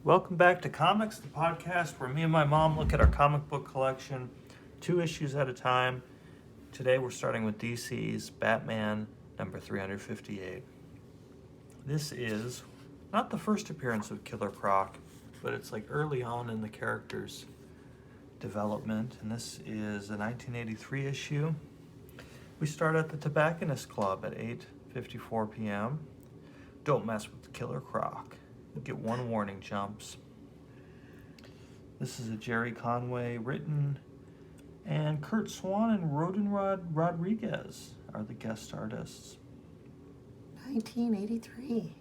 Welcome back to Comics, the podcast where me and my mom look at our comic book collection 2 issues at a time. Today we're starting with DC's Batman number 358. This is not the first appearance of Killer Croc, but it's like early on in the character's development, and this is a 1983 issue. We start at the Tobacconist Club at 8:54 p.m. Don't mess with Killer Croc. You get 1 warning, chumps. This is a Jerry Conway written, and Kurt Swan and Rodenrod Rodriguez are the guest artists. 1983.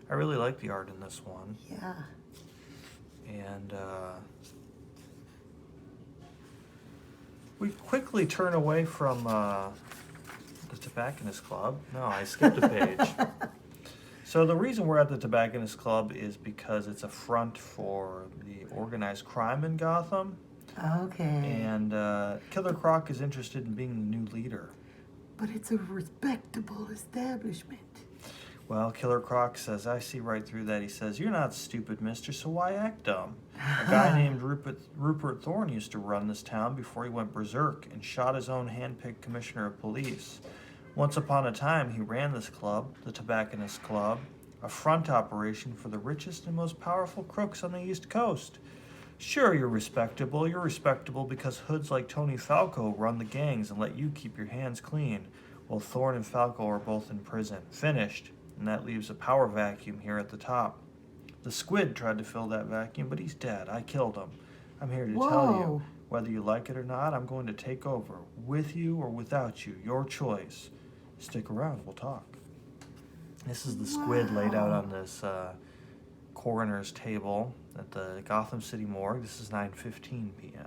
I really like the art in this one. Yeah. And we quickly turn away from the Tobacconist Club. No, I skipped a page. So the reason we're at the Tobacconist Club is because it's a front for the organized crime in Gotham. Okay. And Killer Croc is interested in being the new leader. But it's a respectable establishment. Well, Killer Croc says, I see right through that. He says, you're not stupid, mister, so why act dumb? A guy named Rupert Thorne used to run this town before he went berserk and shot his own hand-picked commissioner of police. Once upon a time, he ran this club, the Tobacconist Club, a front operation for the richest and most powerful crooks on the East Coast. Sure, you're respectable. You're respectable because hoods like Tony Falco run the gangs and let you keep your hands clean, while Thorne and Falco are both in prison. Finished. And that leaves a power vacuum here at the top. The Squid tried to fill that vacuum, but he's dead. I killed him. I'm here to tell you, whether you like it or not, I'm going to take over, with you or without you, your choice. Stick around, we'll talk. This is the Squid laid out on this coroner's table at the Gotham City morgue. This is 9:15 p.m.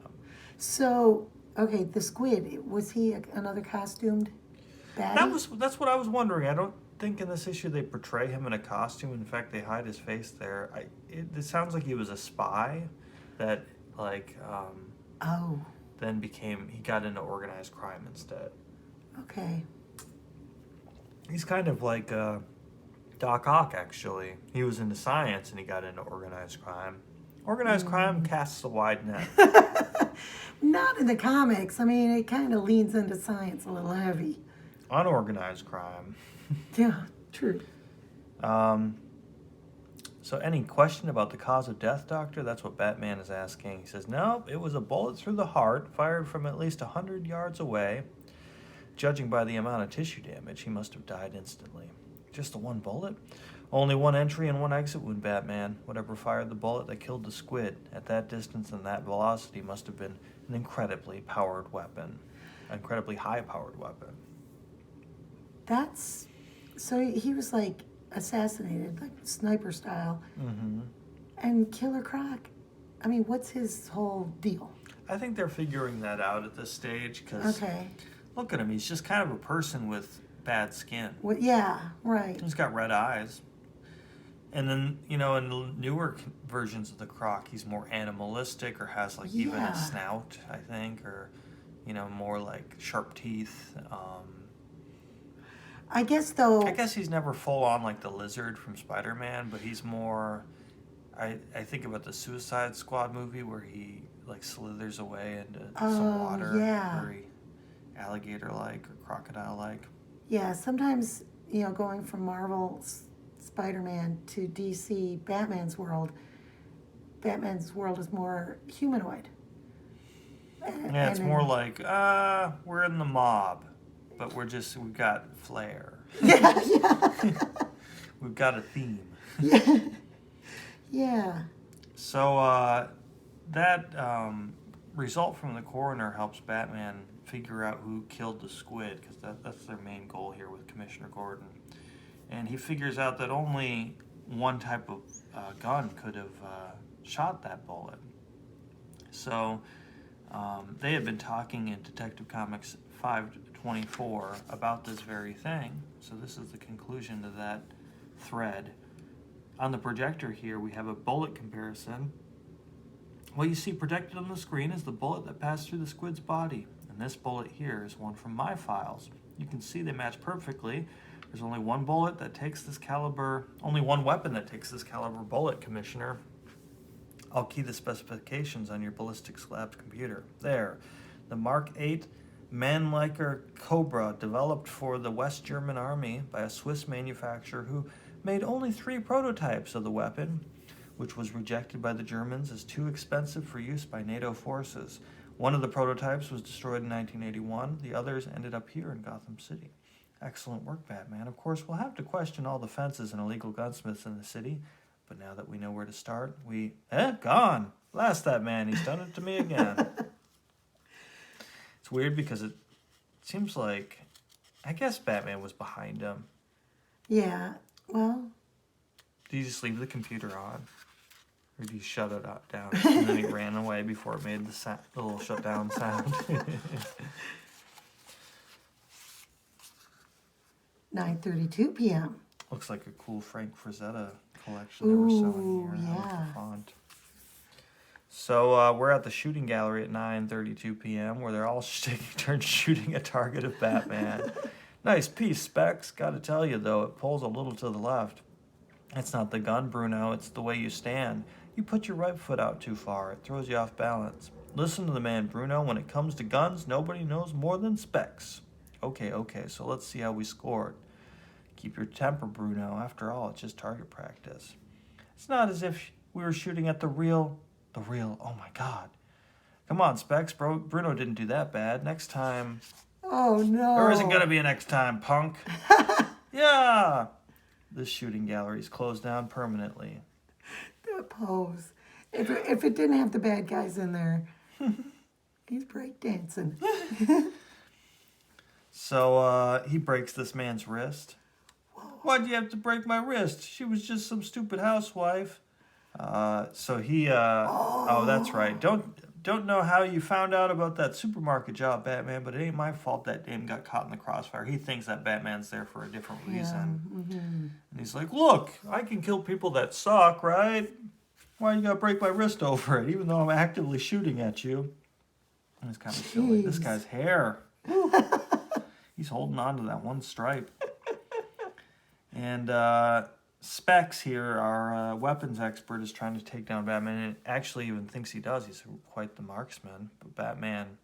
So, okay, the Squid, was he another costumed baddie? That's what I was wondering. I don't think in this issue they portray him in a costume. In fact, they hide his face there. It sounds like he was a spy that, then he got into organized crime instead. Okay. He's kind of like Doc Ock, actually. He was into science and he got into organized crime. Organized crime casts a wide net. Not in the comics. I mean, it kind of leans into science a little heavy. Unorganized crime. Yeah, true. So any question about the cause of death, Doctor? That's what Batman is asking. He says, no, it was a bullet through the heart, fired from at least 100 yards away. Judging by the amount of tissue damage, he must have died instantly. Just the 1 bullet? Only 1 entry and 1 exit wound, Batman. Whatever fired the bullet that killed the Squid at that distance and that velocity must have been an incredibly powered weapon. An incredibly high-powered weapon. So he was like assassinated, like sniper style. Mm-hmm. And Killer Croc, I mean, what's his whole deal? I think they're figuring that out at this stage because look at him. He's just kind of a person with bad skin. Well, yeah, right. He's got red eyes. And then, in the newer versions of the Croc, he's more animalistic or has even a snout, I think, or, more like sharp teeth. I guess he's never full on like the lizard from Spider-Man, but he's more. I think about the Suicide Squad movie where he slithers away into some water, very alligator-like or crocodile-like. Yeah, sometimes going from Marvel Spider-Man to DC Batman's world is more humanoid. Yeah, it's more like we're in the mob. But we've got flair. Yeah. We've got a theme. Yeah. So that result from the coroner helps Batman figure out who killed the Squid, because that's their main goal here with Commissioner Gordon. And he figures out that only 1 type of gun could have shot that bullet. So they had been talking in Detective Comics 524 about this very thing. So this is the conclusion to that thread. On the projector here, we have a bullet comparison. What you see projected on the screen is the bullet that passed through the Squid's body. And this bullet here is one from my files. You can see they match perfectly. There's only 1 bullet that takes this caliber, only 1 weapon that takes this caliber bullet, Commissioner. I'll key the specifications on your ballistics lab's computer. There. The Mark 8 Mannlicher Cobra, developed for the West German army by a Swiss manufacturer who made only 3 prototypes of the weapon, which was rejected by the Germans as too expensive for use by NATO forces. One of the prototypes was destroyed in 1981. The others ended up here in Gotham City. Excellent work, Batman. Of course, we'll have to question all the fences and illegal gunsmiths in the city, but now that we know where to start, gone! Blast that man, he's done it to me again. It's weird because it seems like, I guess Batman was behind him. Yeah, well. Did he just leave the computer on? Or did he shut it down? And then he ran away before it made the little shutdown sound. 9:32 p.m. Looks like a cool Frank Frazetta collection they were selling here. Yeah. I like the font. So we're at the shooting gallery at 9:32 p.m. where they're all taking turns shooting a target of Batman. Nice piece, Specs. Gotta tell you, though, it pulls a little to the left. It's not the gun, Bruno. It's the way you stand. You put your right foot out too far. It throws you off balance. Listen to the man, Bruno. When it comes to guns, nobody knows more than Specs. Okay, so let's see how we scored. Keep your temper, Bruno. After all, it's just target practice. It's not as if we were shooting at the real, oh my God. Come on, Specs, bro. Bruno didn't do that bad. Next time. Oh, no. There isn't going to be a next time, punk. Yeah. This shooting gallery is closed down permanently. That pose. If it didn't have the bad guys in there, he's breakdancing. So he breaks this man's wrist. Why'd you have to break my wrist? She was just some stupid housewife. So he, oh, that's right. Don't know how you found out about that supermarket job, Batman, but it ain't my fault that dame got caught in the crossfire. He thinks that Batman's there for a different reason. Mm-hmm. And he's like, look, I can kill people that suck, right? Why you gotta break my wrist over it, even though I'm actively shooting at you? And it's kind of silly. This guy's hair. He's holding on to that one stripe. And Specs here, our weapons expert, is trying to take down Batman, and actually even thinks he does. He's quite the marksman. But Batman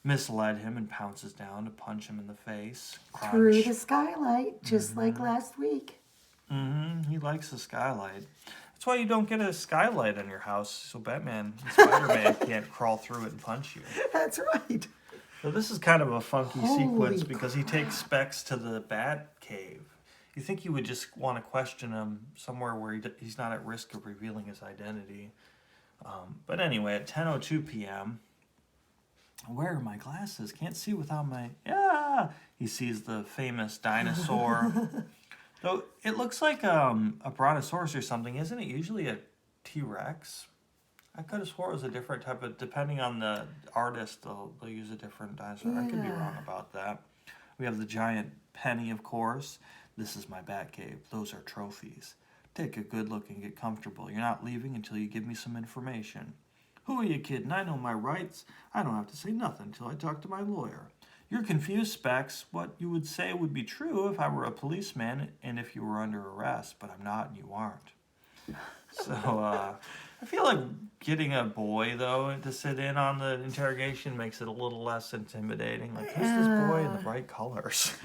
misled him and pounces down to punch him in the face. Crunch. Through the skylight, just like last week. He likes the skylight. That's why you don't get a skylight on your house, so Batman and Spider-Man can't crawl through it and punch you. That's right. So this is kind of a funky sequence Holy because he takes Specs to the Bat Cave. You think you would just want to question him somewhere where he's not at risk of revealing his identity. But anyway, at 10:02 p.m., where are my glasses? Can't see without my... Yeah! He sees the famous dinosaur. Though it looks like a brontosaurus or something. Isn't it usually a T-Rex? I could have swore it was a different type of... Depending on the artist, they'll use a different dinosaur. I could be wrong about that. We have the giant penny, of course. This is my Batcave. Those are trophies. Take a good look and get comfortable. You're not leaving until you give me some information. Who are you kidding? I know my rights. I don't have to say nothing until I talk to my lawyer. You're confused, Specs. What you would say would be true if I were a policeman and if you were under arrest, but I'm not and you aren't. So, I feel like getting a boy, though, to sit in on the interrogation makes it a little less intimidating. Like, who's this boy in the bright colors?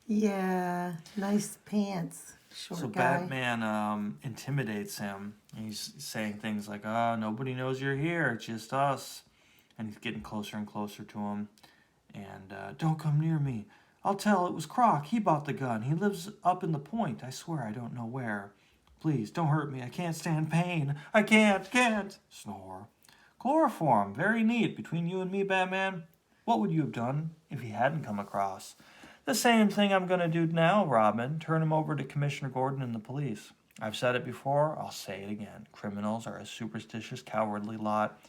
Yeah, nice pants, short So guy. Batman intimidates him. He's saying things like, oh, nobody knows you're here, it's just us. And he's getting closer and closer to him. And, don't come near me. I'll tell it was Croc. He bought the gun. He lives up in the point. I swear I don't know where. Please, don't hurt me. I can't stand pain. I can't. Snore. Chloroform. Very neat. Between you and me, Batman, what would you have done if he hadn't come across? The same thing I'm going to do now, Robin. Turn him over to Commissioner Gordon and the police. I've said it before. I'll say it again. Criminals are a superstitious, cowardly lot.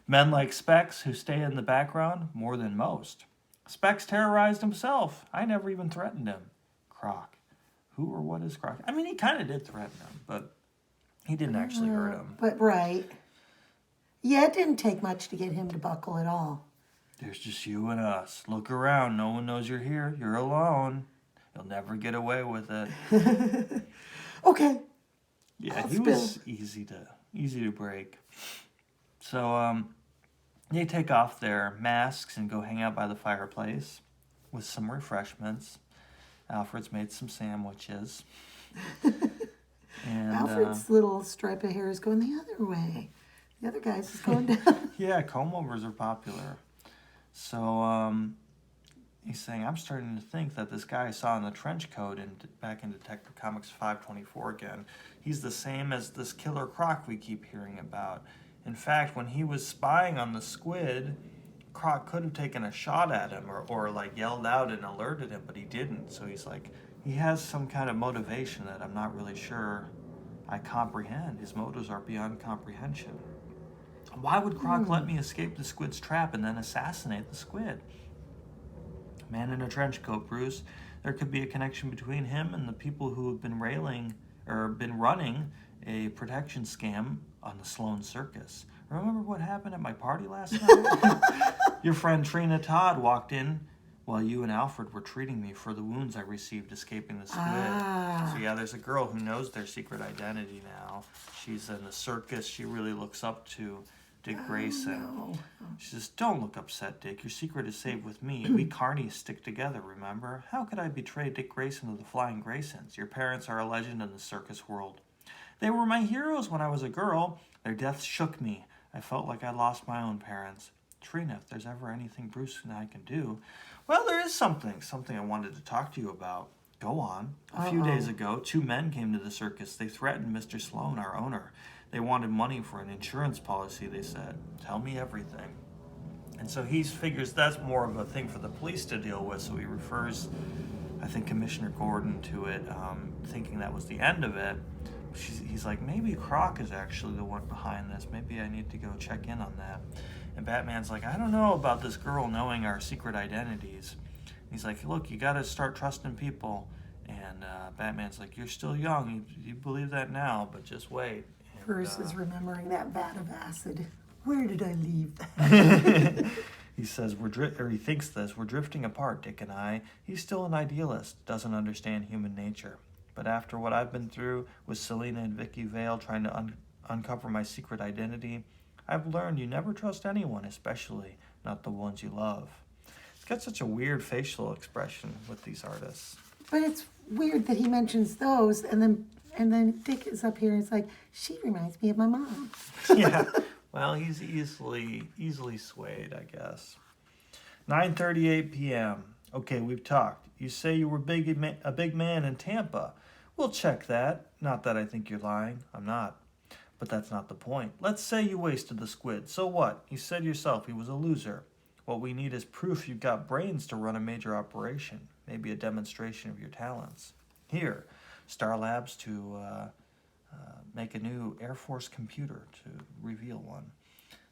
Men like Specs, who stay in the background, more than most. Specs terrorized himself. I never even threatened him. Croc. Who or what is Croc? I mean, he kind of did threaten him, but he didn't actually hurt him. But right. Yeah, it didn't take much to get him to buckle at all. There's just you and us. Look around. No one knows you're here. You're alone. You'll never get away with it. Okay. Yeah, I'll he was easy to break. So they take off their masks and go hang out by the fireplace with some refreshments. Alfred's made some sandwiches. And Alfred's little stripe of hair is going the other way. The other guy's is going down. yeah, comb overs are popular. So he's saying, I'm starting to think that this guy I saw in the trench coat back in Detective Comics 524 again, he's the same as this killer Croc we keep hearing about. In fact, when he was spying on the squid, Croc could have taken a shot at him or like yelled out and alerted him, but he didn't. So he's like, he has some kind of motivation that I'm not really sure I comprehend. His motives are beyond comprehension. Why would Croc let me escape the squid's trap and then assassinate the squid? Man in a trench coat, Bruce. There could be a connection between him and the people who have been running a protection scam on the Sloan Circus. Remember what happened at my party last night? Your friend Trina Todd walked in while you and Alfred were treating me for the wounds I received escaping the squid. So yeah, there's a girl who knows their secret identity now. She's in the circus. She really looks up to Dick Grayson. No. She says, don't look upset, Dick. Your secret is safe with me. We carnies stick together, remember? How could I betray Dick Grayson to the Flying Graysons? Your parents are a legend in the circus world. They were my heroes when I was a girl. Their deaths shook me. I felt like I lost my own parents. Trina, if there's ever anything Bruce and I can do... Well, there is something I wanted to talk to you about. Go on. A few days ago, 2 men came to the circus. They threatened Mr. Sloan, our owner. They wanted money for an insurance policy, they said. Tell me everything. And so he figures that's more of a thing for the police to deal with, so he refers, I think, Commissioner Gordon to it, thinking that was the end of it. He's like, maybe Croc is actually the one behind this. Maybe I need to go check in on that. And Batman's like, I don't know about this girl knowing our secret identities. He's like, look, you got to start trusting people. And Batman's like, you're still young. You believe that now, but just wait. And, Bruce is remembering that vat of acid. Where did I leave that? He says, he thinks this, we're drifting apart, Dick and I. He's still an idealist, doesn't understand human nature. But after what I've been through with Selena and Vicky Vale trying to uncover my secret identity, I've learned you never trust anyone, especially not the ones you love. It's got such a weird facial expression with these artists. But it's weird that he mentions those, and then Dick is up here and it's like, she reminds me of my mom. Yeah, well, he's easily swayed, I guess. 9:38 p.m. Okay, we've talked. You say you were a big man in Tampa. We'll check that. Not that I think you're lying. I'm not. But that's not the point. Let's say you wasted the squid. So what? You said yourself he was a loser. What we need is proof you've got brains to run a major operation. Maybe a demonstration of your talents. Here, Star Labs to make a new Air Force computer to reveal one.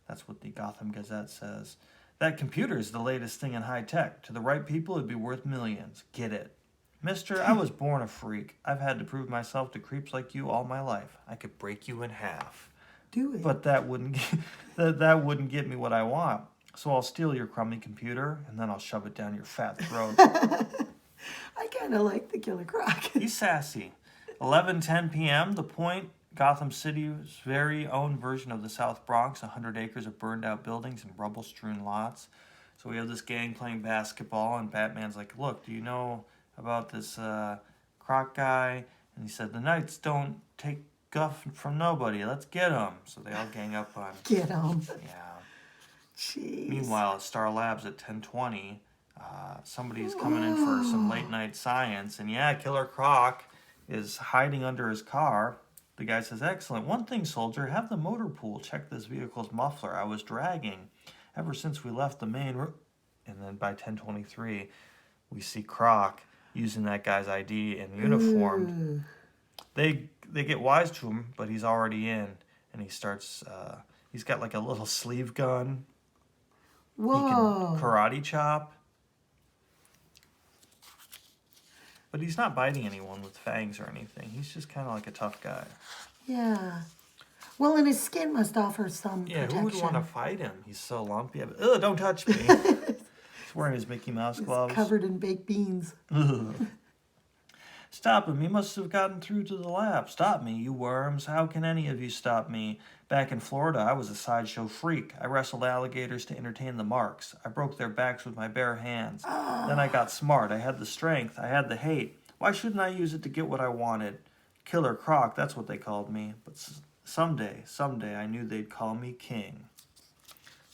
That's what the Gotham Gazette says. That computer is the latest thing in high tech. To the right people, it'd be worth millions. Get it? Mister, I was born a freak. I've had to prove myself to creeps like you all my life. I could break you in half. Do it. But that wouldn't that wouldn't get me what I want. So I'll steal your crummy computer, and then I'll shove it down your fat throat. I kind of like the Killer Croc. He's sassy. 11:10 p.m., The Point, Gotham City's very own version of the South Bronx, 100 acres of burned-out buildings and rubble-strewn lots. So we have this gang playing basketball, and Batman's like, look, do you know about this Croc guy? And he said, the Knights don't take guff from nobody. Let's get him. So they all gang up on... Get him. Yeah. Jeez. Meanwhile, at Star Labs at 10:20, somebody's coming in for some late-night science. And yeah, Killer Croc is hiding under his car. The guy says, excellent. One thing, soldier, have the motor pool check this vehicle's muffler. I was dragging ever since we left the main room. And then by 10:23, we see Croc using that guy's ID and uniformed. They get wise to him, but he's already in. And he starts, he's got like a little sleeve gun. Whoa. He can karate chop. But he's not biting anyone with fangs or anything. He's just kind of like a tough guy. Yeah. Well, and his skin must offer some Yeah, protection. who would want to fight him? He's so lumpy. Ugh, don't touch me. He's wearing his Mickey Mouse gloves. Covered in baked beans. Ugh. Stop him. He must have gotten through to the lab. Stop me, you worms. How can any of you stop me? Back in Florida, I was a sideshow freak. I wrestled alligators to entertain the marks. I broke their backs with my bare hands. Then I got smart. I had the strength. I had the hate. Why shouldn't I use it to get what I wanted? Killer Croc, that's what they called me. But someday, I knew they'd call me king.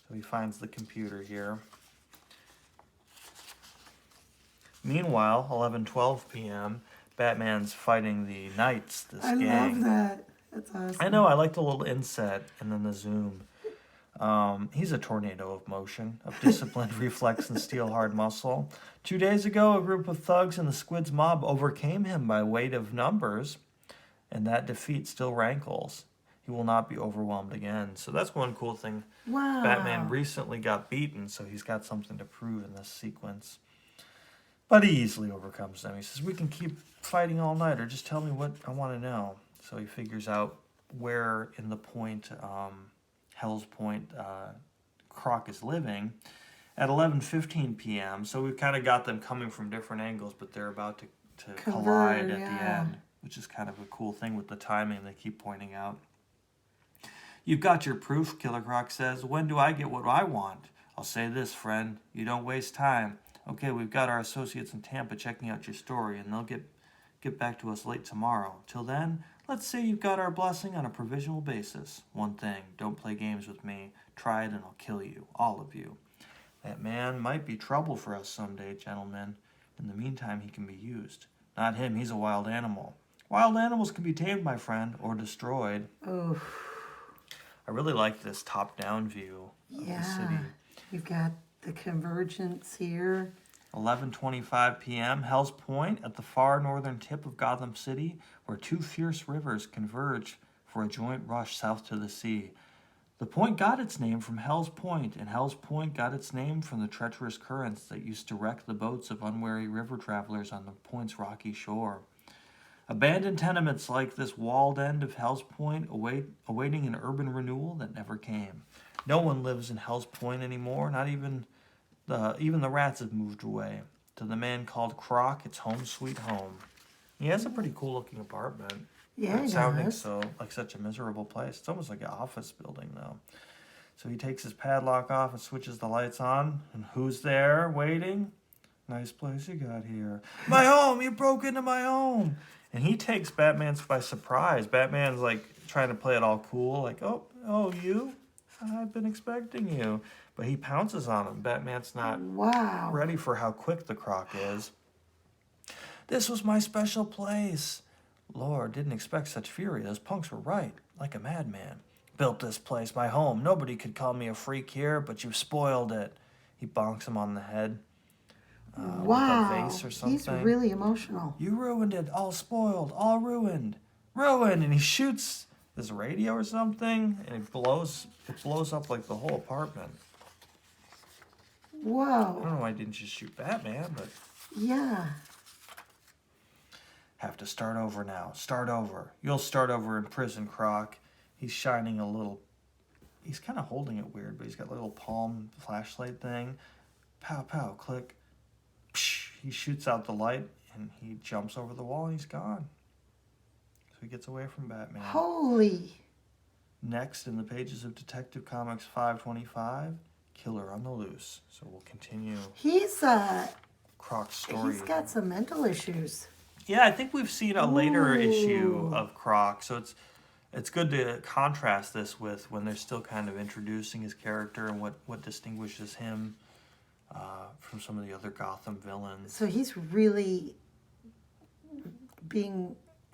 So he finds the computer here. Meanwhile, 11:12 p.m., Batman's fighting the Knights, this gang. I love that. That's awesome. I know, I like the little inset and then the zoom. He's a tornado of motion, of disciplined reflex and steel-hard muscle. 2 days ago, a group of thugs in the Squid's mob overcame him by weight of numbers, and that defeat still rankles. He will not be overwhelmed again. So that's one cool thing. Wow. Batman recently got beaten, so he's got something to prove in this sequence. But he easily overcomes them. He says, we can keep fighting all night, or just tell me what I want to know. So he figures out where in the point, Hell's Point, Croc is living at 11:15 p.m. So we've kind of got them coming from different angles, but they're about to collide at the end, which is kind of a cool thing with the timing they keep pointing out. You've got your proof, Killer Croc says. When do I get what I want? I'll say this, friend. You don't waste time. Okay, we've got our associates in Tampa checking out your story, and they'll get back to us late tomorrow. Till then, let's say you've got our blessing on a provisional basis. One thing, don't play games with me. Try it and I'll kill you, all of you. That man might be trouble for us someday, gentlemen. In the meantime, he can be used. Not him, he's a wild animal. Wild animals can be tamed, my friend, or destroyed. Oh. I really like this top-down view of the city. You've got the convergence here. 11:25 p.m., Hell's Point, at the far northern tip of Gotham City, where two fierce rivers converge for a joint rush south to the sea. The point got its name from Hell's Point, and Hell's Point got its name from the treacherous currents that used to wreck the boats of unwary river travelers on the point's rocky shore. Abandoned tenements like this walled end of Hell's Point awaiting an urban renewal that never came. No one lives in Hell's Point anymore, not even the rats have moved away. To the man called Croc, it's home sweet home. He has a pretty cool looking apartment. Yeah, he sounding does. so like such a miserable place. It's almost like an office building though. So he takes his padlock off and switches the lights on. And who's there waiting? Nice place you got here. My home! You broke into my home! And he takes Batman by surprise. Batman's like trying to play it all cool, like, oh, you? I've been expecting you. But he pounces on him. Batman's not ready for how quick the Croc is. This was my special place. Lord, didn't expect such fury. Those punks were right, like a madman. Built this place, my home. Nobody could call me a freak here, but you've spoiled it. He bonks him on the head. With a vase or something. He's really emotional. You ruined it. All spoiled. All ruined. Ruined. And he shoots this radio or something, and it blows up like the whole apartment. Whoa. I don't know why I didn't just shoot Batman, but... Yeah. Have to start over now. Start over. You'll start over in prison, Croc. He's shining a little... He's kind of holding it weird, but he's got a little palm flashlight thing. Pow, pow, click. Psh, he shoots out the light, and he jumps over the wall, and he's gone. So he gets away from Batman. Holy. Next, in the pages of Detective Comics 525, Killer on the Loose. So we'll continue He's Croc's story. He's got some mental issues. Yeah, I think we've seen a later issue of Croc, so it's good to contrast this with when they're still kind of introducing his character and what distinguishes him from some of the other Gotham villains. So he's really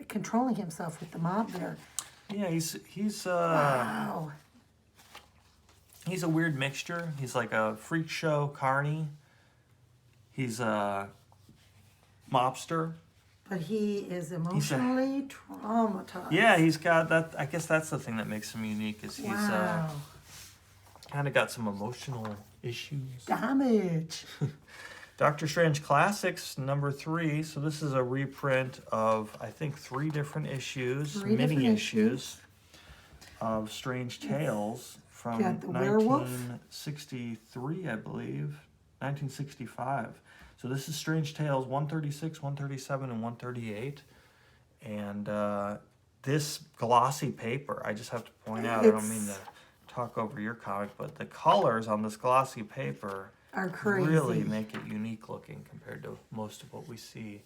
controlling himself with the mob there. Yeah, he's Wow. He's a weird mixture. He's like a freak show carny. He's a mobster. But he is emotionally traumatized. Yeah, he's got that. I guess that's the thing that makes him unique is he's kind of got some emotional issues. Damage. Doctor Strange Classics #3. So this is a reprint of I think 3 different issues, mini issues of Strange Tales from Got the werewolf. 1963, I believe, 1965. So this is Strange Tales 136, 137, and 138. And this glossy paper, I just have to point out, I don't mean to talk over your comic, but the colors on this glossy paper are crazy. really make it unique looking compared to most of what we see.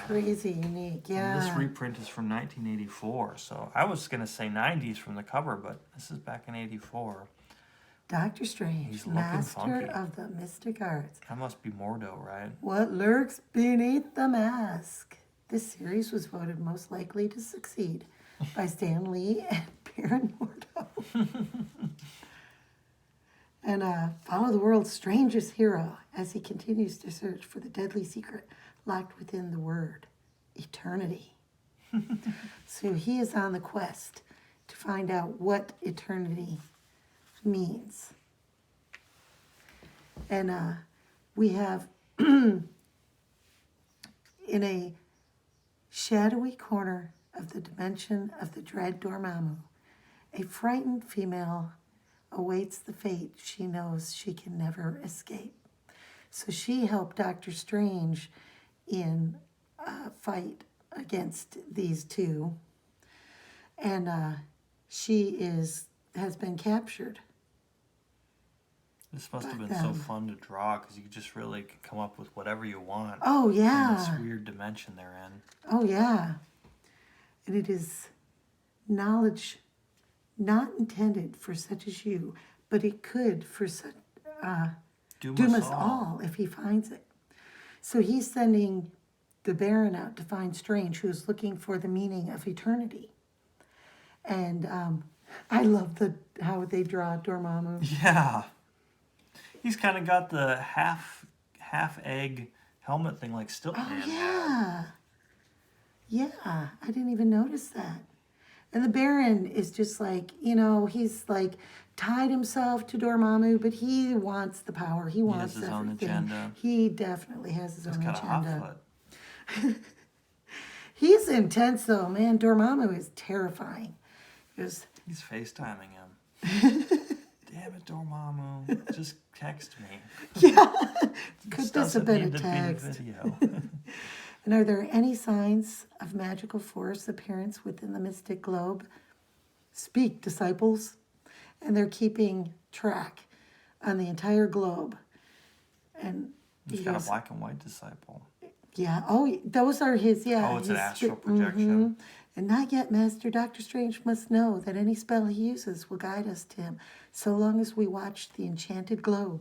Crazy unique, yeah. And this reprint is from 1984, so I was going to say 90s from the cover, but this is back in 84. Doctor Strange, He's looking master funky. of the mystic arts. That must be Mordo, right? What lurks beneath the mask? This series was voted most likely to succeed by Stan Lee and Baron Mordo. And follow the world's strangest hero as he continues to search for the deadly secret locked within the word, eternity. So he is on the quest to find out what eternity means. And we have in a shadowy corner of the dimension of the dread Dormammu, a frightened female awaits the fate she knows she can never escape. So she helped Doctor Strange in a fight against these two, and she has been captured. This must have been so fun to draw because you just really can come up with whatever you want. Oh, yeah. In this weird dimension they're in. Oh, yeah. And it is knowledge not intended for such as you, but it could for such doom us all if he finds it. So he's sending the Baron out to find Strange, who is looking for the meaning of eternity. And I love how they draw Dormammu. Yeah. He's kind of got the half egg helmet thing like Stiltman had. Yeah. Yeah, I didn't even notice that. And the Baron is just like, he's like tied himself to Dormammu, but he wants the power. He wants his everything. own agenda. He definitely has his own He's got agenda. a hot foot. He's intense though, man. Dormammu is terrifying. He's FaceTiming him. Damn it, Dormammu. Just text me. Yeah. This Could this have been a doesn't need to text? be a video. And are there any signs of magical force appearance within the mystic globe? Speak, disciples. And they're keeping track on the entire globe. And He's got a black and white disciple. Yeah. Oh, those are his. Yeah. Oh, it's an astral projection. And not yet, Master. Dr. Strange must know that any spell he uses will guide us to him, so long as we watch the enchanted globe.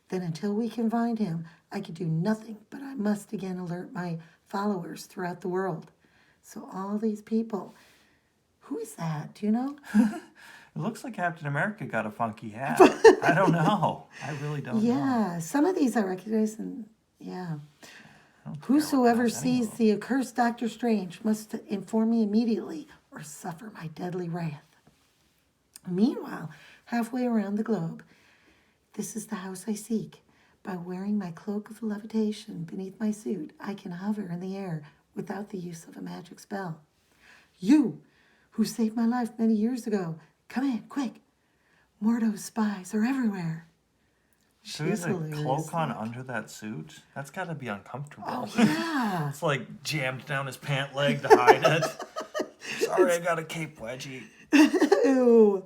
Then until we can find him, I can do nothing, but I must again alert my followers throughout the world. So all these people, who is that? Do you know? It looks like Captain America got a funky hat. I don't know. I really don't know. Yeah, some of these I recognize, and yeah. Whosoever sees the accursed Doctor Strange must inform me immediately or suffer my deadly wrath. Meanwhile, halfway around the globe, this is the house I seek. By wearing my cloak of levitation beneath my suit, I can hover in the air without the use of a magic spell. You, who saved my life many years ago, come in, quick. Mordo's spies are everywhere. So he has a cloak on under that suit? That's got to be uncomfortable. Oh, yeah. It's like jammed down his pant leg to hide it. Sorry, I got a cape wedgie. Ew.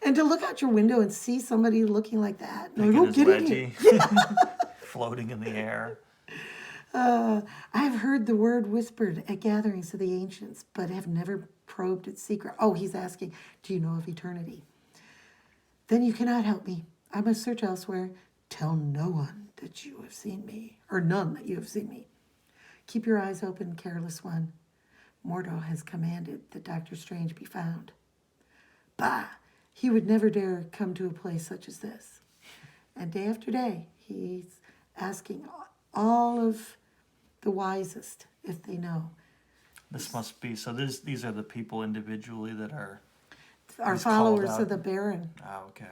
And to look out your window and see somebody looking like that. No, Picking don't his get it. wedgie. Floating in the air. I've heard the word whispered at gatherings of the ancients, but have never probed its secret. Oh, he's asking, do you know of eternity? Then you cannot help me. I must search elsewhere. Tell no one that you have seen me, or none that you have seen me. Keep your eyes open, careless one. Mordo has commanded that Dr. Strange be found. Bah! He would never dare come to a place such as this. And day after day, he's asking all of the wisest if they know. This must be, so these are the people individually that are... Our followers of the Baron. Oh, okay.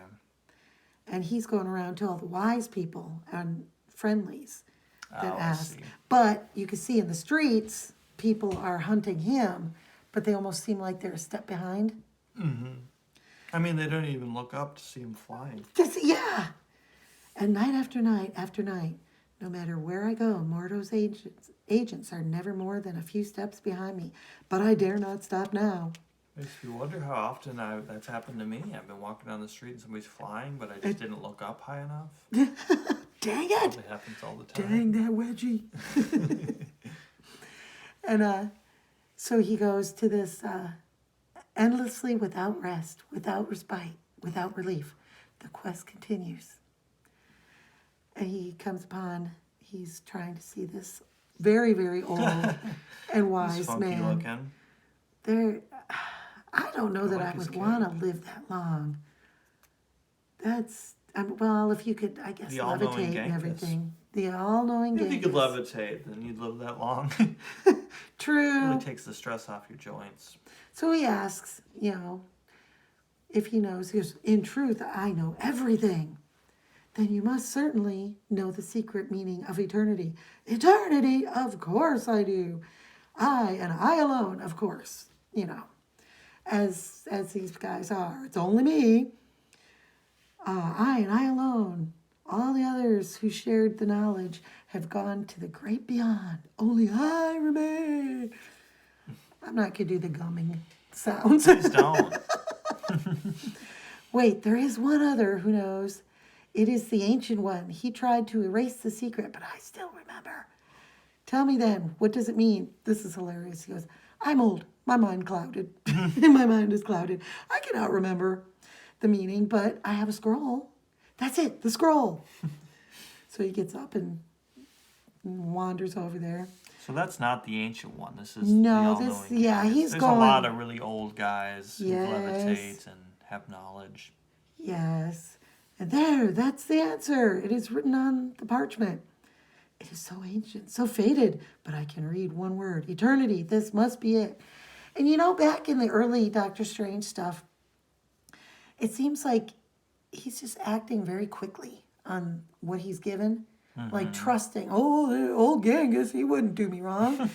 And he's going around to all the wise people and friendlies that ask. I see. But you can see in the streets, people are hunting him, but they almost seem like they're a step behind. Mm-hmm. I mean, they don't even look up to see him flying. Yeah. And night after night after night, No matter where I go, Mordo's agents are never more than a few steps behind me. But I dare not stop now. Makes me wonder how often that's happened to me. I've been walking down the street and somebody's flying, but I just didn't look up high enough. Dang it! Probably happens all the time. Dang that wedgie. And so he goes to this endlessly without rest, without respite, without relief. The quest continues. And he comes upon, he's trying to see this very, very old and wise He's funky man. looking. I don't know that I would want to live that long. Well, if you could, I guess, The all-knowing levitate and Genghis. everything. The all-knowing If you could Genghis. levitate, then you'd live that long. True. Really takes the stress off your joints. So he asks, if he knows. He goes, in truth, I know everything. Then you must certainly know the secret meaning of eternity. Eternity? Of course I do. I and I alone, of course. As these guys are. It's only me. I and I alone. All the others who shared the knowledge have gone to the great beyond. Only I remain. I'm not going to do the gumming sounds. Please don't. Wait, there is one other who knows. It is the Ancient One. He tried to erase the secret, but I still remember. Tell me then, what does it mean? This is hilarious. He goes, I'm old. My mind clouded. My mind is clouded. I cannot remember the meaning, but I have a scroll. That's it, the scroll. So he gets up and wanders over there. So that's not the Ancient One. This is No, the this, all-knowing yeah, Genghis. he's There's going. a lot of really old guys who Yes. levitate and have knowledge. Yes. And that's the answer. It is written on the parchment. It is so ancient, so faded, but I can read one word. Eternity. This must be it. And back in the early Doctor Strange stuff, it seems like he's just acting very quickly on what he's given. Like trusting, the old Genghis, he wouldn't do me wrong.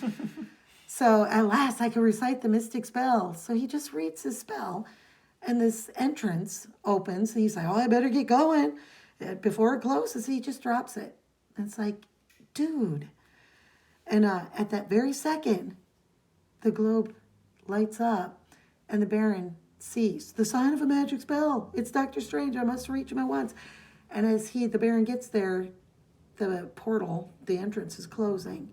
So at last I can recite the mystic spell. So he just reads his spell. And this entrance opens, and he's like, I better get going. And before it closes, he just drops it. And it's like, dude. And at that very second, the globe lights up, and the Baron sees the sign of a magic spell. It's Dr. Strange. I must reach him at once. And as the Baron gets there, the portal, the entrance is closing.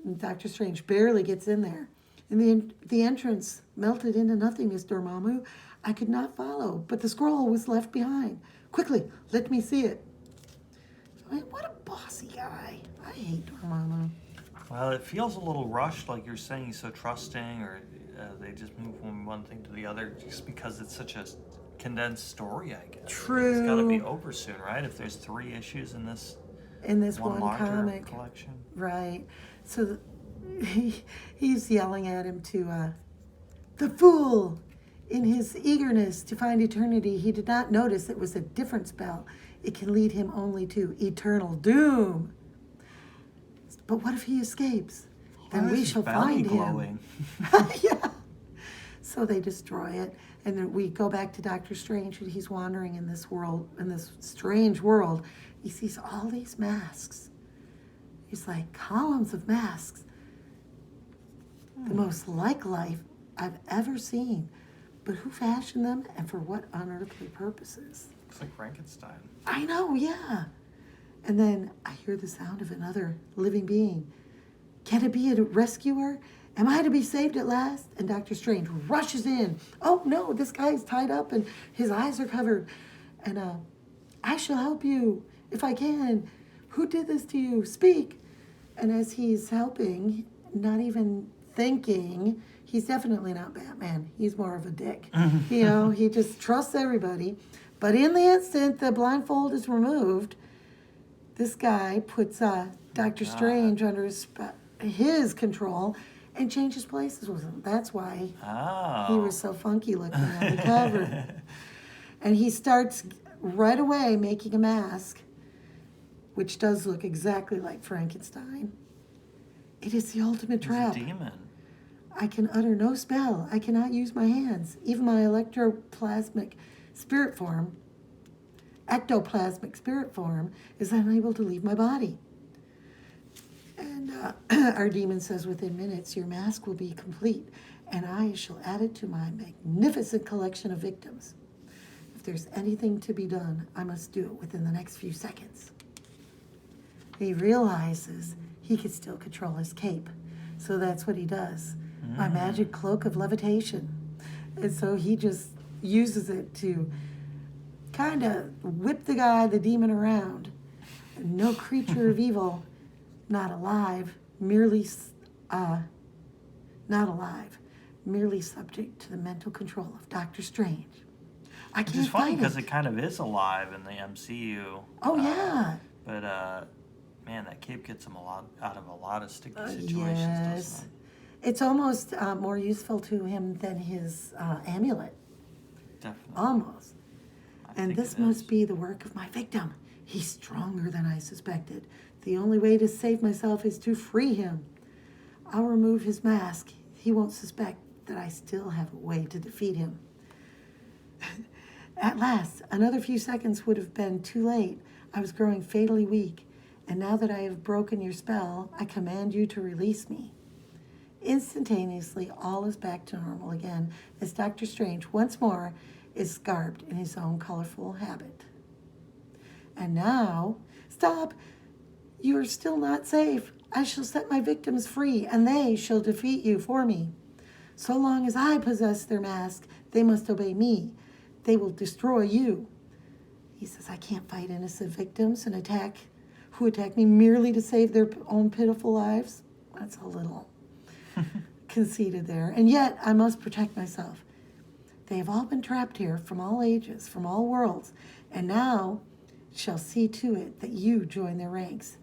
And Dr. Strange barely gets in there. And the entrance melted into nothingness, Dormammu. I could not follow, but the scroll was left behind. Quickly, let me see it. What a bossy guy. I hate Dormammu. Well, it feels a little rushed, like you're saying he's so trusting, or they just move from one thing to the other just because it's such a condensed story, I guess. True. It's got to be over soon, right? If there's 3 issues in this one larger comic collection. Right. So he's yelling at him the fool. In his eagerness to find eternity, he did not notice it was a different spell. It can lead him only to eternal doom. But what if he escapes? Then we shall find him. Yeah. So they destroy it. And then we go back to Doctor Strange, and he's wandering in this world, in this strange world. He sees all these masks. He's like, columns of masks. The most like life I've ever seen. But who fashioned them, and for what unearthly purposes? Looks like Frankenstein. I know, yeah. And then I hear the sound of another living being. Can it be a rescuer? Am I to be saved at last? And Dr. Strange rushes in. Oh, no, this guy's tied up and his eyes are covered. And I shall help you if I can. Who did this to you? Speak. And as he's helping, not even thinking, he's definitely not Batman. He's more of a dick. He just trusts everybody. But in the instant the blindfold is removed, this guy puts Dr. Strange under his control and changes places with him. That's why he was so funky looking on the cover. And he starts right away making a mask, which does look exactly like Frankenstein. It is the ultimate trap. He's a demon. I can utter no spell. I cannot use my hands, even my electroplasmic spirit form. ectoplasmic spirit form is unable to leave my body. And our demon says, within minutes, your mask will be complete, and I shall add it to my magnificent collection of victims. If there's anything to be done, I must do it within the next few seconds. He realizes he can still control his cape, so that's what he does. My magic cloak of levitation. And so he just uses it to kind of whip the demon around. No creature of evil, not alive, merely subject to the mental control of Doctor Strange. Which is funny because it kind of is alive in the MCU. Oh, yeah. But, man, that cape gets him out of a lot of sticky situations, doesn't it? It's almost more useful to him than his amulet. Definitely. Almost. And this must be the work of my victim. He's stronger than I suspected. The only way to save myself is to free him. I'll remove his mask. He won't suspect that I still have a way to defeat him. At last, another few seconds would have been too late. I was growing fatally weak, and now that I have broken your spell, I command you to release me. Instantaneously, all is back to normal again, as Doctor Strange once more is garbed in his own colorful habit. And now, stop! You are still not safe. I shall set my victims free, and they shall defeat you for me. So long as I possess their mask, they must obey me. They will destroy you. He says, I can't fight innocent victims who attack me merely to save their own pitiful lives. That's a little conceited there. And yet, I must protect myself. They have all been trapped here from all ages, from all worlds, and now shall see to it that you join their ranks.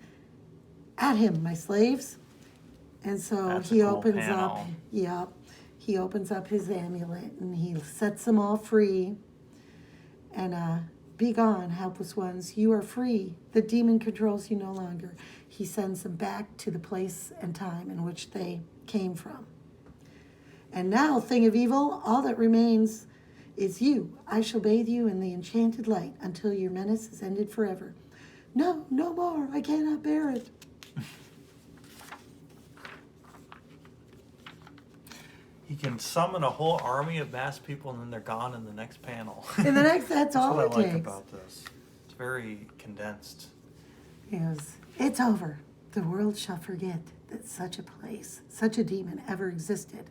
At him, my slaves. And so That's he a cool opens panel. he opens up his amulet and he sets them all free. And be gone, helpless ones. You are free. The demon controls you no longer. He sends them back to the place and time in which they came from. And now, thing of evil, all that remains is you. I shall bathe you in the enchanted light until your menace is ended forever. No, no more. I cannot bear it. He can summon a whole army of masked people and then they're gone in the next panel. In the next, that's all what it I like takes. about this. It's very condensed. Yes, it's over. The world shall forget that such a place, such a demon ever existed.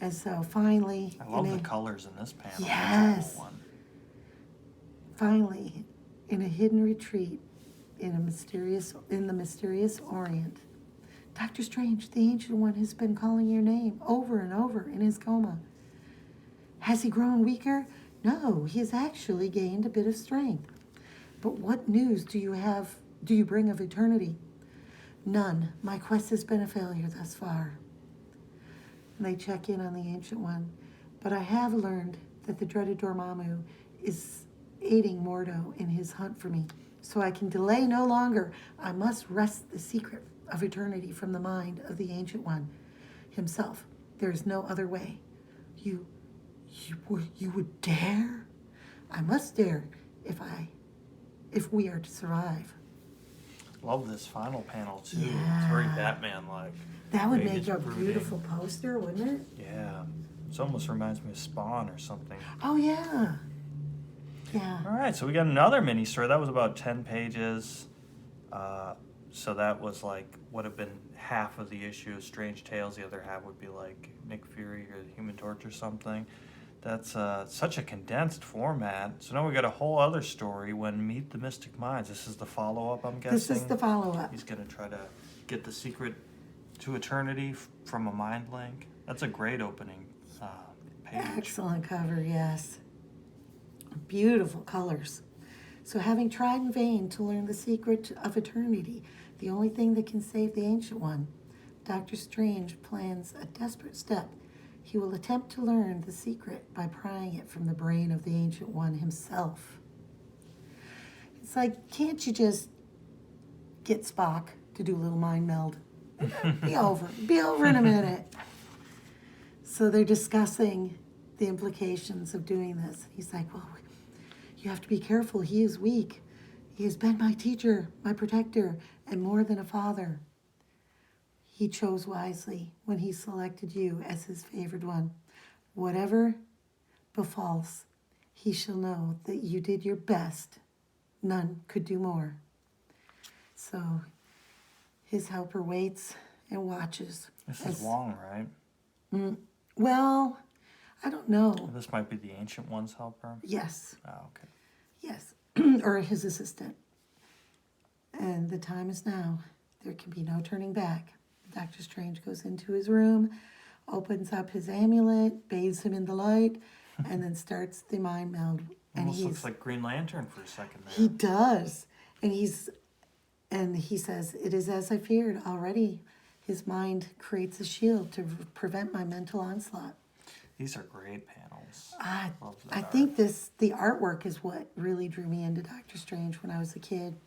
And so finally... I love the colors in this panel. Yes. That's a cool one. Finally, in a hidden retreat in the mysterious Orient, Doctor Strange, the Ancient One, has been calling your name over and over in his coma. Has he grown weaker? No, he has actually gained a bit of strength. But what news do you bring of eternity? None. My quest has been a failure thus far. And they check in on the Ancient One. But I have learned that the dreaded Dormammu is aiding Mordo in his hunt for me. So I can delay no longer. I must wrest the secret of eternity from the mind of the Ancient One himself. There is no other way. You would dare? I must dare if we are to survive. Love this final panel too. Yeah. It's very Batman-like. That would Maybe make it's a brooding. beautiful poster, wouldn't it? Yeah. It almost reminds me of Spawn or something. Oh, yeah. Yeah. All right, so we got another mini story. That was about 10 pages. So that was would have been half of the issue of Strange Tales. The other half would be like Nick Fury or the Human Torch or something. That's such a condensed format. So now we got a whole other story when Meet the Mystic Minds. This is the follow-up, I'm guessing? This is the follow-up. He's going to try to get the secret to eternity from a mind link. That's a great opening page. Excellent cover, yes. Beautiful colors. So having tried in vain to learn the secret of eternity, the only thing that can save the Ancient One, Doctor Strange plans a desperate step. He will attempt to learn the secret by prying it from the brain of the Ancient One himself. It's like, can't you just get Spock to do a little mind meld? Be over in a minute. So they're discussing the implications of doing this. He's like, well, You have to be careful. He is weak. He has been my teacher, my protector, and more than a father. He chose wisely when he selected you as his favored one. Whatever befalls, he shall know that you did your best. None could do more. So his helper waits and watches. This is Wong, right? Well, I don't know. This might be the Ancient One's helper. Yes. Oh, okay. Yes. Or his assistant. And the time is now. There can be no turning back. Dr. Strange goes into his room, opens up his amulet, bathes him in the light, and then starts the mind meld. And Almost looks like Green Lantern for a second there. He does. And he says, "It is as I feared already." His mind creates a shield to prevent my mental onslaught. These are great panels. Love that I art. think the artwork is what really drew me into Doctor Strange when I was a kid.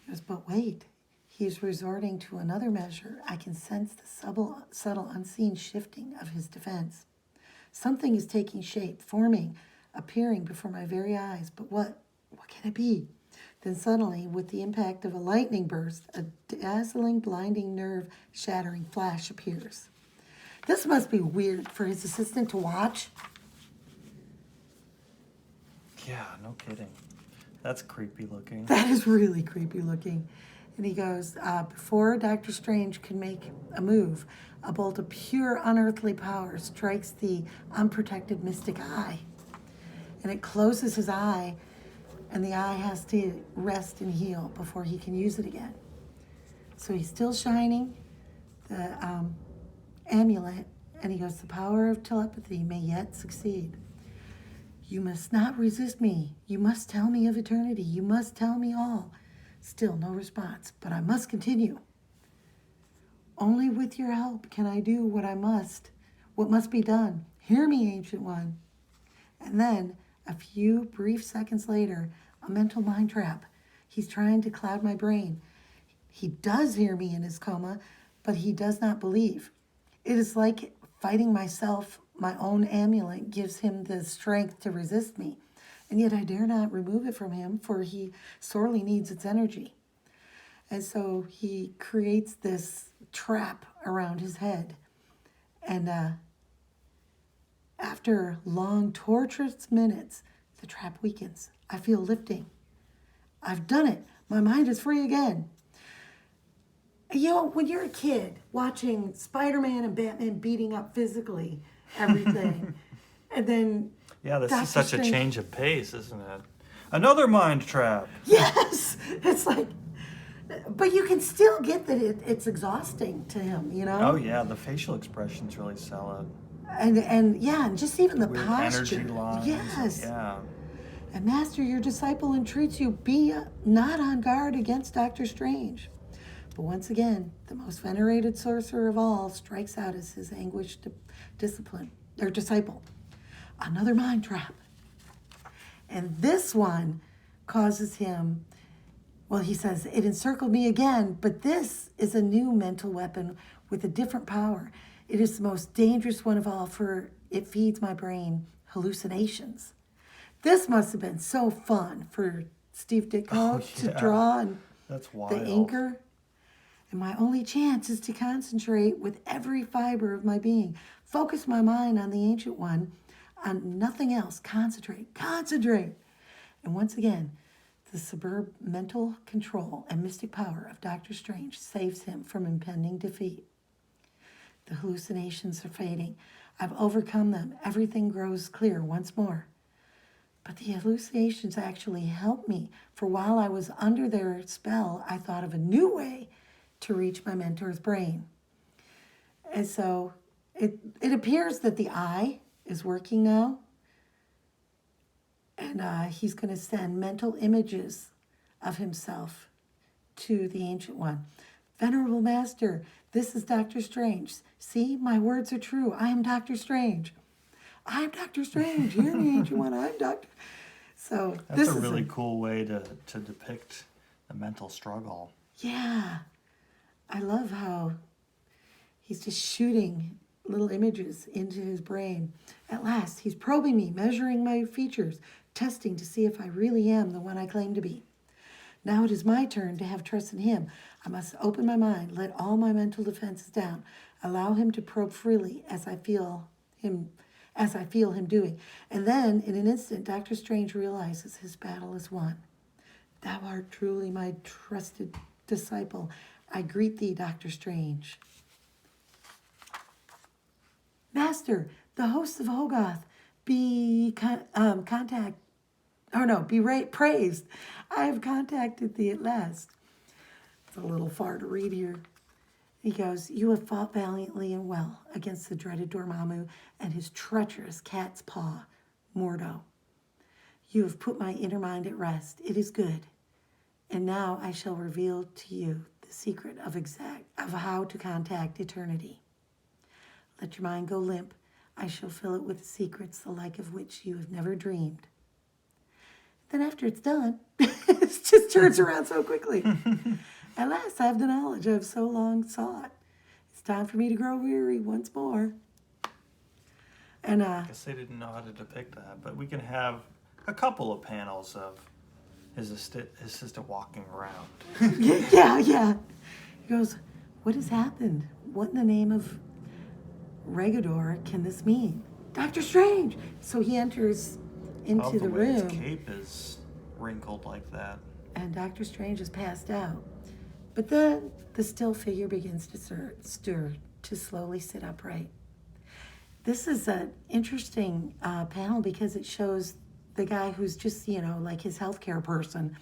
He goes, but wait, he's resorting to another measure. I can sense the subtle unseen shifting of his defense. Something is taking shape, forming, appearing before my very eyes. But what? What can it be? Then suddenly, with the impact of a lightning burst, a dazzling, blinding, nerve-shattering flash appears. This must be weird for his assistant to watch. Yeah, no kidding. That's creepy looking. That is really creepy looking. And he goes, before Doctor Strange can make a move, a bolt of pure unearthly power strikes the unprotected mystic eye. And it closes his eye, and the eye has to rest and heal before he can use it again. So he's still shining the amulet, and he goes, the power of telepathy may yet succeed. You must not resist me. You must tell me of eternity. You must tell me all. Still no response, but I must continue. Only with your help can I do what must be done. Hear me, Ancient One. And then, a few brief seconds later, a mental mind trap. He's trying to cloud my brain. He does hear me in his coma, but he does not believe. It is like fighting myself. My own amulet gives him the strength to resist me, and yet I dare not remove it from him, for he sorely needs its energy. And so he creates this trap around his head. And after long, torturous minutes, the trap weakens. I feel lifting. I've done it. My mind is free again. You know, when you're a kid watching Spider-Man and Batman beating up physically everything, and then Yeah, this Doctor is such Strange, a change of pace, isn't it? Another mind trap. Yes, it's like, but you can still get that it's exhausting to him, you know. Oh yeah, the facial expressions really sell it. And yeah, and just even the Weird posture. energy lines. Yes. Yeah. And master your disciple entreats you, be not on guard against Doctor Strange. But once again, the most venerated sorcerer of all strikes out as his anguished disciple. Another mind trap. And this one causes him, well, he says, it encircled me again, but this is a new mental weapon with a different power. It is the most dangerous one of all, for it feeds my brain hallucinations. This must have been so fun for Steve Ditko to draw and That's the wild. anchor. And my only chance is to concentrate with every fiber of my being. Focus my mind on the Ancient One, on nothing else. Concentrate. And once again, the superb mental control and mystic power of Doctor Strange saves him from impending defeat. The hallucinations are fading. I've overcome them. Everything grows clear once more. But the hallucinations actually help me, for while I was under their spell, I thought of a new way to reach my mentor's brain. And so it appears that the eye is working now, and he's going to send mental images of himself to the Ancient One. Venerable Master, this is Doctor Strange. See, my words are true. I am Doctor Strange. I'm Doctor Strange. Hear me, Ancient One. I'm Doctor. So That's a really cool way to depict the mental struggle. Yeah. I love how he's just shooting little images into his brain. At last, he's probing me, measuring my features, testing to see if I really am the one I claim to be. Now it is my turn to have trust in him. I must open my mind, let all my mental defenses down, allow him to probe freely as I feel him doing. And then, in an instant, Dr. Strange realizes his battle is won. Thou art truly my trusted disciple. I greet thee, Dr. Strange. Master, the hosts of Hogoth, praised. I have contacted thee at last. It's a little far to read here. He goes, you have fought valiantly and well against the dreaded Dormammu and his treacherous cat's paw, Mordo. You have put my inner mind at rest. It is good. And now I shall reveal to you the secret of how to contact eternity. Let your mind go limp. I shall fill it with secrets the like of which you have never dreamed. Then after it's done, it just turns around so quickly. At last I have the knowledge I have so long sought. It's time for me to grow weary once more. And I guess they didn't know how to depict that, but we can have a couple of panels of his assistant walking around. yeah. He goes, what has happened? What in the name of Regador can this mean? Dr. Strange! So he enters into the room. His cape is wrinkled like that. And Dr. Strange is passed out. But then the still figure begins to stir, to slowly sit upright. This is an interesting panel because it shows the guy who's just, like his healthcare person.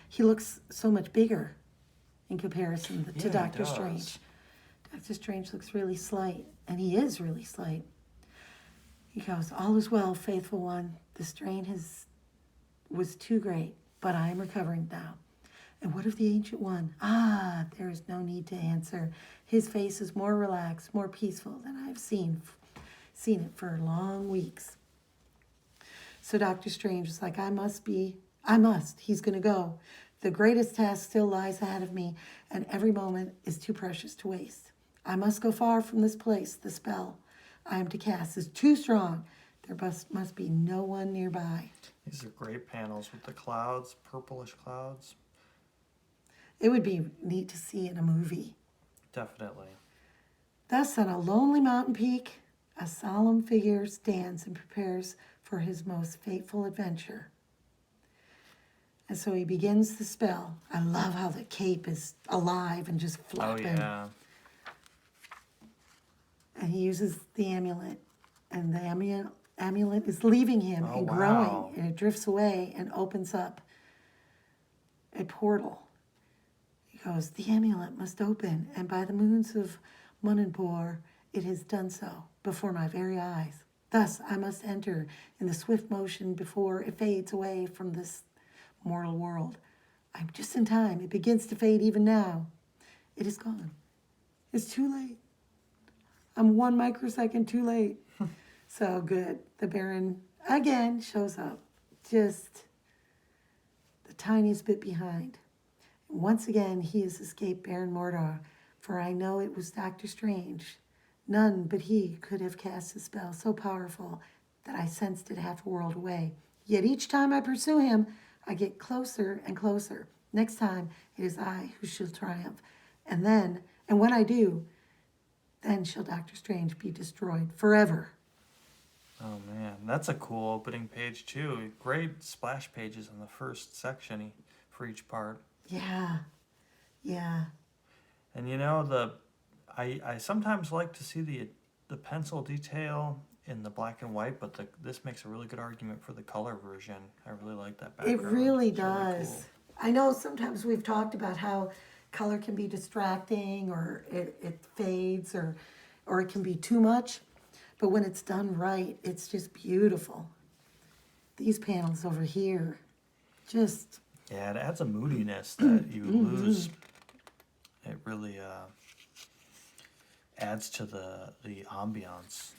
He looks so much bigger in comparison to Dr. Strange. Dr. Strange looks really slight, and he is really slight. He goes, all is well, faithful one. The strain was too great, but I am recovering now. And what of the Ancient One? There is no need to answer. His face is more relaxed, more peaceful than I have seen it for long weeks. So Dr. Strange is like, I must. He's going to go. The greatest task still lies ahead of me, and every moment is too precious to waste. I must go far from this place. The spell I am to cast is too strong. There must be no one nearby. These are great panels with the clouds, purplish clouds. It would be neat to see in a movie. Definitely. Thus, on a lonely mountain peak, a solemn figure stands and prepares for his most fateful adventure. And so he begins the spell. I love how the cape is alive and just flapping. Oh, yeah. And he uses the amulet. And the amulet is leaving him and growing. Wow. And it drifts away and opens up a portal. He goes, the amulet must open. And by the moons of Munanpur, it has done so before my very eyes. Thus, I must enter in the swift motion before it fades away from this mortal world. I'm just in time. It begins to fade even now. It is gone. It's too late. I'm 1 microsecond too late. So good. The Baron again shows up. Just the tiniest bit behind. Once again, he has escaped Baron Mordor, for I know it was Dr. Strange. None but he could have cast a spell so powerful that I sensed it half a world away. Yet each time I pursue him, I get closer and closer. Next time, it is I who shall triumph. And when I do, then shall Dr. Strange be destroyed forever. Oh, man. That's a cool opening page, too. Great splash pages in the first section for each part. Yeah. And I sometimes like to see the pencil detail in the black and white, but this makes a really good argument for the color version. I really like that background. It really It's does. really cool. I know sometimes we've talked about how color can be distracting or it fades or it can be too much. But when it's done right, it's just beautiful. These panels over here, just... Yeah, it adds a moodiness that you lose. It really adds to the ambiance.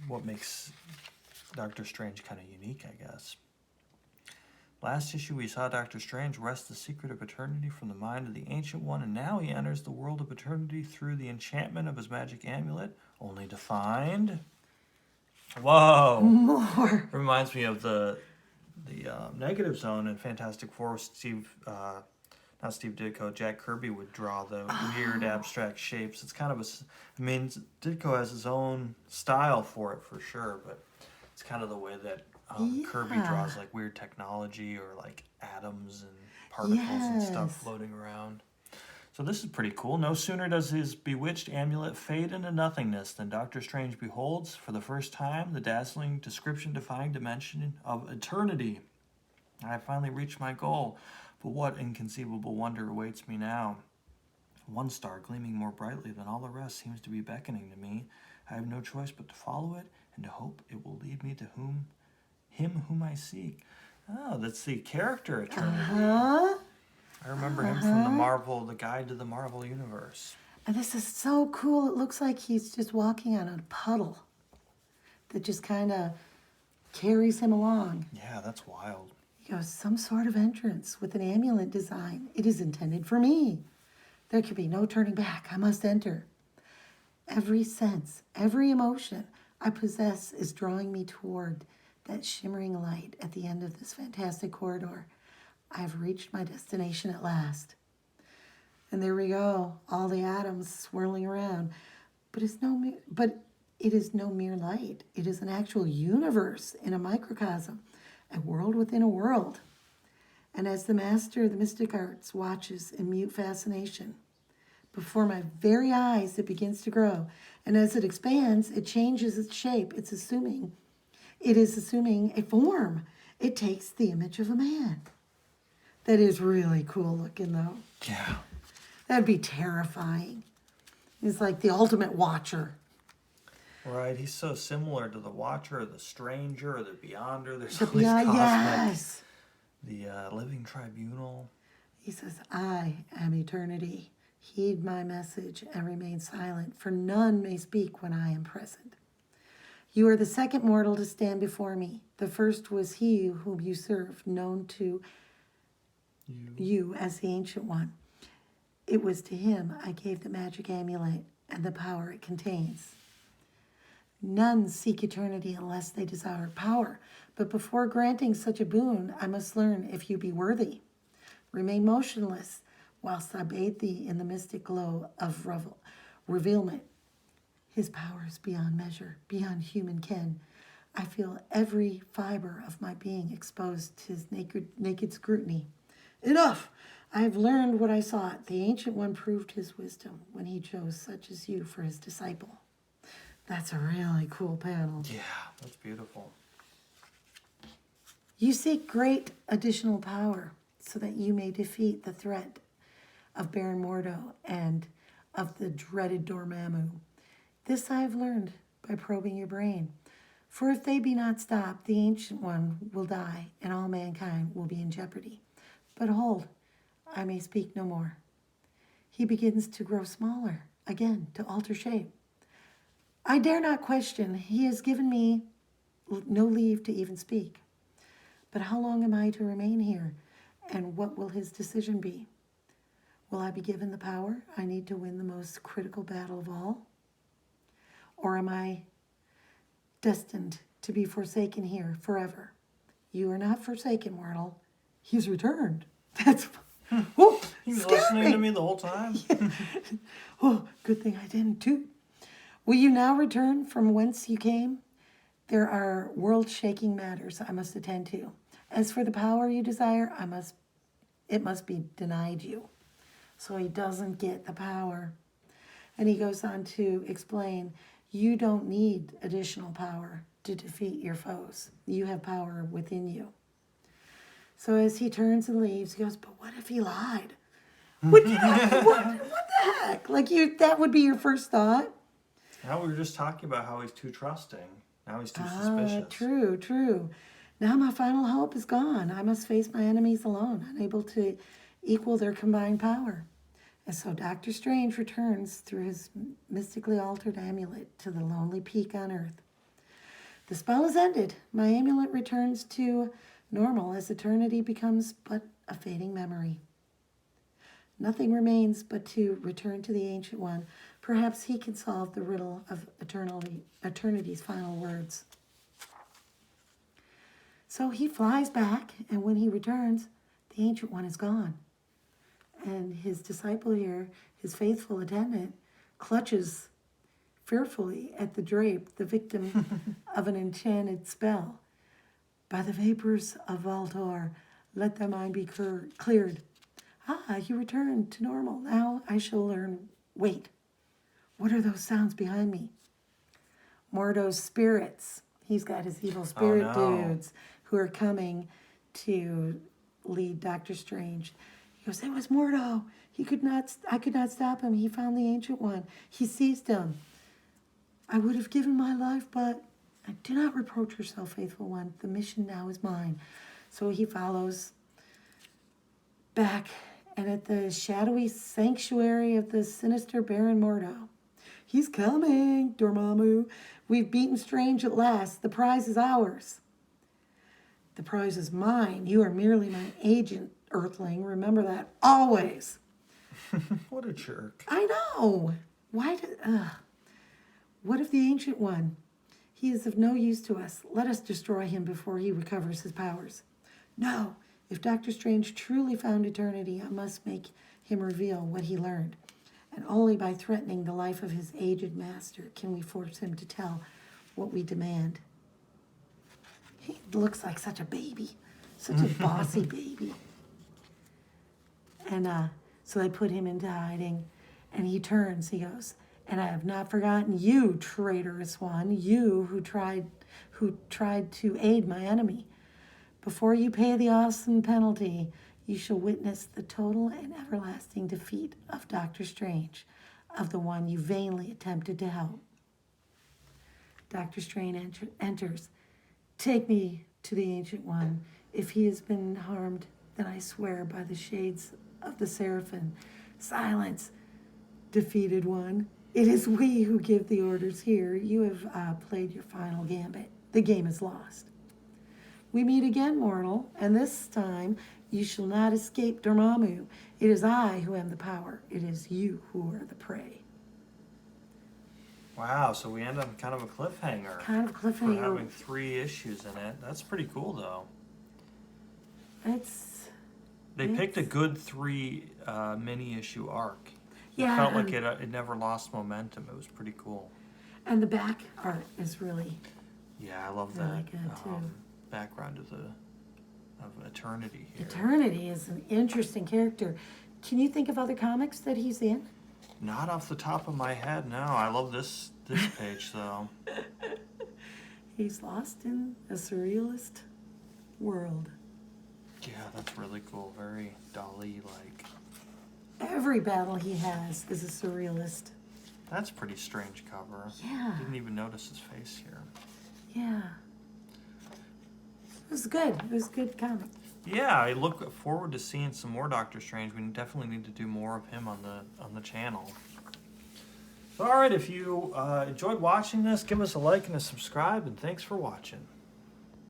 What makes Doctor Strange kind of unique, I guess. Last issue, we saw Doctor Strange wrest the secret of eternity from the mind of the Ancient One, and now he enters the world of eternity through the enchantment of his magic amulet. only to find... Whoa! More. Reminds me of the negative zone in Fantastic Four. Not Steve Ditko, Jack Kirby would draw the weird abstract shapes. It's kind of I mean, Ditko has his own style for it for sure, but it's kind of the way that Kirby draws like weird technology or like atoms and particles and stuff floating around. So this is pretty cool. No sooner does his bewitched amulet fade into nothingness than Doctor Strange beholds, for the first time, the dazzling description-defying dimension of eternity. I have finally reached my goal, but what inconceivable wonder awaits me now? One star, gleaming more brightly than all the rest, seems to be beckoning to me. I have no choice but to follow it and to hope it will lead me to him whom I seek. Oh, that's the character eternity. I remember him from the Guide to the Marvel Universe. And this is so cool. It looks like he's just walking on a puddle that just kind of carries him along. Yeah, that's wild. He goes, some sort of entrance with an amulet design. It is intended for me. There can be no turning back. I must enter. Every sense, every emotion I possess is drawing me toward that shimmering light at the end of this fantastic corridor. I've reached my destination at last. And there we go, all the atoms swirling around. But it is no mere light. It is an actual universe in a microcosm, a world within a world. And as the master of the mystic arts watches in mute fascination, before my very eyes it begins to grow. And as it expands, it changes its shape. It is assuming a form. It takes the image of a man. That is really cool looking, though. Yeah. That'd be terrifying. He's like the ultimate watcher. Right, he's so similar to the Watcher, or the Stranger, or the Beyonder. There's The all these cosmic... yes. The Living Tribunal. He says, I am eternity. Heed my message and remain silent, for none may speak when I am present. You are the second mortal to stand before me. The first was he whom you served, known to you as the Ancient One. It was to him I gave the magic amulet and the power it contains. None seek eternity unless they desire power, but before granting such a boon, I must learn if you be worthy. Remain motionless whilst I bathe thee in the mystic glow of revealment. His power is beyond measure, beyond human ken. I feel every fiber of my being exposed to his naked scrutiny. Enough! I have learned what I sought. The Ancient One proved his wisdom when he chose such as you for his disciple. That's a really cool panel. Yeah, that's beautiful. You seek great additional power so that you may defeat the threat of Baron Mordo and of the dreaded Dormammu. This I have learned by probing your brain. For if they be not stopped, the Ancient One will die, and all mankind will be in jeopardy. But hold, I may speak no more. He begins to grow smaller, again, to alter shape. I dare not question. He has given me no leave to even speak. But how long am I to remain here, and what will his decision be? Will I be given the power I need to win the most critical battle of all? Or am I destined to be forsaken here forever? You are not forsaken, mortal. He's returned. That's... Oh, He was listening to me the whole time. Oh, good thing I didn't too. Will you now return from whence you came? There are world-shaking matters I must attend to. As for the power you desire, it must be denied you. So he doesn't get the power. And he goes on to explain, you don't need additional power to defeat your foes. You have power within you. So as he turns and leaves, he goes, but what if he lied? What the heck? Like that would be your first thought? Now we were just talking about how he's too trusting. Now he's too suspicious. True. Now my final hope is gone. I must face my enemies alone, unable to equal their combined power. And so Doctor Strange returns through his mystically altered amulet to the lonely peak on Earth. The spell is ended. My amulet returns to normal as eternity becomes but a fading memory. Nothing remains but to return to the Ancient One, Perhaps he can solve the riddle of eternity's final words. So he flies back, and when he returns, the Ancient One is gone. And his disciple here, his faithful attendant, clutches fearfully at the drape, the victim of an enchanted spell. By the vapors of Valtor, let thy mind be cleared. Ah, you returned to normal. Now I shall learn. Wait, what are those sounds behind me? Mordo's spirits. He's got his evil spirit dudes who are coming to lead Doctor Strange. He goes, it was Mordo. I could not stop him. He found the Ancient One. He seized him. I would have given my life, but do not reproach yourself, faithful one. The mission now is mine. So he follows back, and at the shadowy sanctuary of the sinister Baron Mordo. He's coming, Dormammu. We've beaten Strange at last. The prize is ours. The prize is mine. You are merely my agent, Earthling. Remember that always. What a jerk. I know. What of the Ancient One? He is of no use to us. Let us destroy him before he recovers his powers. No. If Doctor Strange truly found eternity, I must make him reveal what he learned. And only by threatening the life of his aged master can we force him to tell what we demand. He looks like such a baby, such a bossy baby. And so they put him into hiding, and he turns, he goes, and I have not forgotten you, traitorous one, you who tried to aid my enemy. Before you pay the awesome penalty, you shall witness the total and everlasting defeat of Doctor Strange, of the one you vainly attempted to help. Doctor Strange enters. Take me to the Ancient One. If he has been harmed, then I swear by the shades of the Seraphim. Silence, defeated one. It is we who give the orders here. You have played your final gambit. The game is lost. We meet again, mortal, and this time you shall not escape Dormammu. It is I who am the power. It is you who are the prey. Wow, so we end on kind of a cliffhanger. Kind of For cliffhanger. having 3 issues in it. That's pretty cool, though. They picked a good 3 mini-issue arc. Yeah, It felt like it never lost momentum. It was pretty cool. And the back art is really, Yeah, I love really that good too. background of Eternity here. Eternity is an interesting character. Can you think of other comics that he's in? Not off the top of my head, no. I love this page, though. He's lost in a surrealist world. Yeah, that's really cool. Very Dali-like. Every battle he has is a surrealist. That's a pretty strange cover. Yeah. Didn't even notice his face here. Yeah. It was good. It was a good comic. Yeah, I look forward to seeing some more Doctor Strange. We definitely need to do more of him on the channel. So, all right, if you enjoyed watching this, give us a like and a subscribe, and thanks for watching.